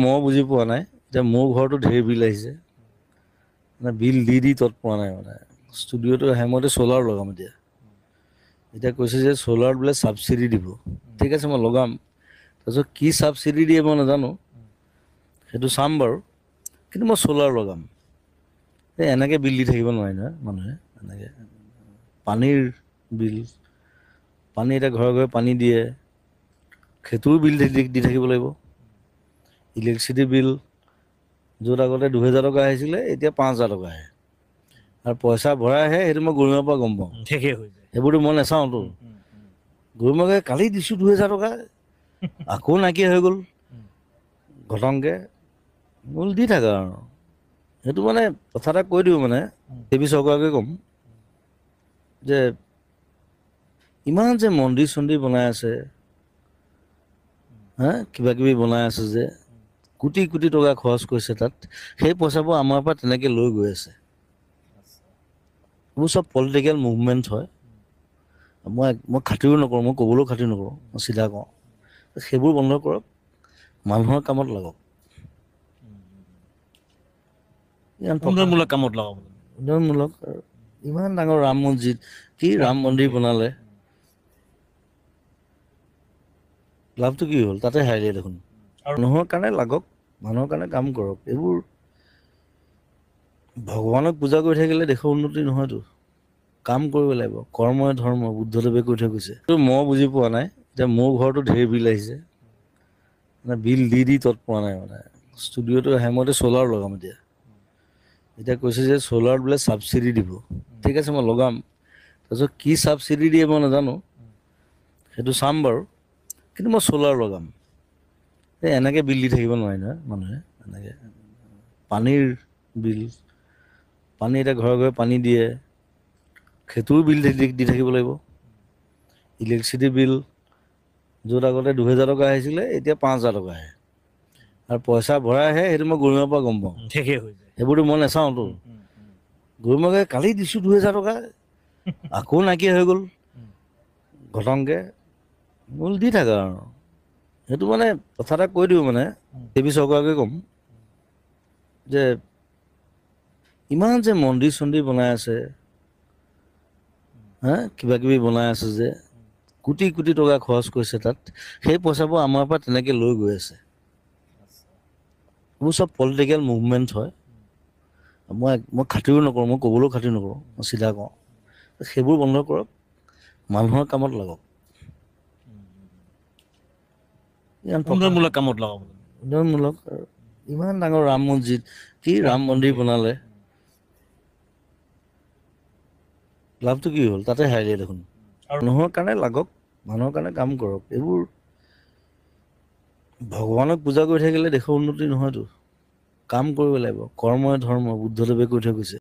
মই বুজি পোৱা নাই এতিয়া মোৰ ঘৰতো ঢেৰ বিল আহিছে মানে বিল দি তত পোৱা নাই মানে ষ্টুডিঅ'টো আহে মইতো চ'লাৰ লগাম এতিয়া কৈছে যে চ'লাৰত বোলে ছাবচিডি দিব ঠিক আছে মই লগাম তাৰপিছত কি ছাবচিডি দিয়ে মই নাজানো সেইটো চাম বাৰু কিন্তু মই চ'লাৰ লগাম এই এনেকৈ বিল দি থাকিব নোৱাৰে নহয় মানুহে এনেকৈ পানীৰ বিল পানী এতিয়া ঘৰে ঘৰে পানী দিয়ে সেইটোও বিল দি থাকিব লাগিব ইলেক্ট্ৰিচিটি বিল য'ত আগতে 2000 টকা আহিছিলে এতিয়া 5000 টকা আহে আৰু পইচা ভৰাই আহে সেইটো মই গৰিমাৰ পৰা গম পাওঁ শেষে হৈ যায়। সেইবোৰতো মই নাচাওঁতো গৰিমাকে কালি দিছোঁ 2000 টকা আকৌ নাইকিয়া হৈ গ'ল ঘটংকৈ বোল দি থাকা আৰু সেইটো মানে কথা এটা কৈ দিওঁ মানে দেৱী চৰকাৰকে ক'ম যে ইমান যে মন্দিৰ চন্দিৰ বনাই আছে হা কিবা কিবি বনাই আছে যে কোটি কোটি টকা খৰচ কৰিছে তাত সেই পইচাবোৰ আমাৰ পৰা তেনেকৈ লৈ গৈ আছে এইবোৰ চব পলিটিকেল মুভমেণ্ট হয় মই খাতিৰো নকৰোঁ মই ক'বলৈও খাতিৰ নকৰোঁ মই চিধা কওঁ সেইবোৰ বন্ধ কৰক মানুহৰ কামত লাগক উন্নয়নমূলক কামত লগাব লাগে। উন্নয়নমূলক ইমান ডাঙৰ ৰাম মছজিদ কি ৰাম মন্দিৰ বনালে লাভটো কি হ'ল তাতে হাৰিলে দেখোন মানুহৰ কাৰণে লাগক মানুহৰ কাৰণে কাম কৰক এইবোৰ ভগৱানক পূজা কৰি থাকিলে দেশৰ উন্নতি নহয়তো কাম কৰিব লাগিব কৰ্মই ধৰ্ম বুদ্ধদেৱে কৈ থৈ গৈছে মই বুজি পোৱা নাই এতিয়া মোৰ ঘৰতো ঢেৰ বিল আহিছে মানে বিল দি তত পোৱা নাই মানে ষ্টুডিঅ'টো আহে মইতো চ'লাৰ লগাম এতিয়া কৈছে যে চ'লাৰত বোলে ছাবচিডি দিব ঠিক আছে মই লগাম তাৰপিছত কি ছাবচিডি দিয়ে মই নাজানো সেইটো চাম বাৰু কিন্তু মই চ'লাৰ লগাম এই এনেকৈ বিল দি থাকিব নোৱাৰে নহয় মানুহে এনেকৈ পানীৰ বিল পানী এতিয়া ঘৰে ঘৰে পানী দিয়ে সেইটোও বিল দি থাকিব লাগিব ইলেক্ট্ৰিচিটি বিল য'ত আগতে 2000 টকা আহিছিলে এতিয়া 5000 টকা আহে আৰু পইচা ভৰাই আহে সেইটো মই গৰিমাৰ পৰা গম পাওঁ শেষে হৈ যায়। সেইবোৰতো মই নাচাওঁতো গৰিমাকে কালি দিছোঁ 2000 টকা আকৌ নাইকিয়া হৈ গ'ল ঘটংকৈ বোল দি থাকা আৰু সেইটো মানে কথা এটা কৈ দিওঁ মানে দেৱী চৰকাৰকে ক'ম যে ইমান যে মন্দিৰ চন্দিৰ বনাই আছে হা কিবা কিবি বনাই আছে যে কোটি কোটি টকা খৰচ কৰিছে তাত সেই পইচাবোৰ আমাৰ পৰা তেনেকৈ লৈ গৈ আছে এইবোৰ চব পলিটিকেল মুভমেণ্ট হয় মই খাতিৰো নকৰোঁ মই ক'বলৈও খাতিৰ নকৰোঁ মই চিধা কওঁ সেইবোৰ বন্ধ কৰক মানুহৰ কামত লাগক উন্নয়নমূলক কামত লগাব লাগে। উন্নয়নমূলক ইমান ডাঙৰ ৰাম মছজিদ কি ৰাম মন্দিৰ বনালে লাভটো কি হ'ল তাতে হাৰিলে দেখোন মানুহৰ কাৰণে লাগক মানুহৰ কাৰণে কাম কৰক এইবোৰ ভগৱানক পূজা কৰি থাকিলে দেশৰ উন্নতি নহয়তো কাম কৰিব লাগিব কৰ্মই ধৰ্ম বুদ্ধদেৱে কৈ থৈ গৈছে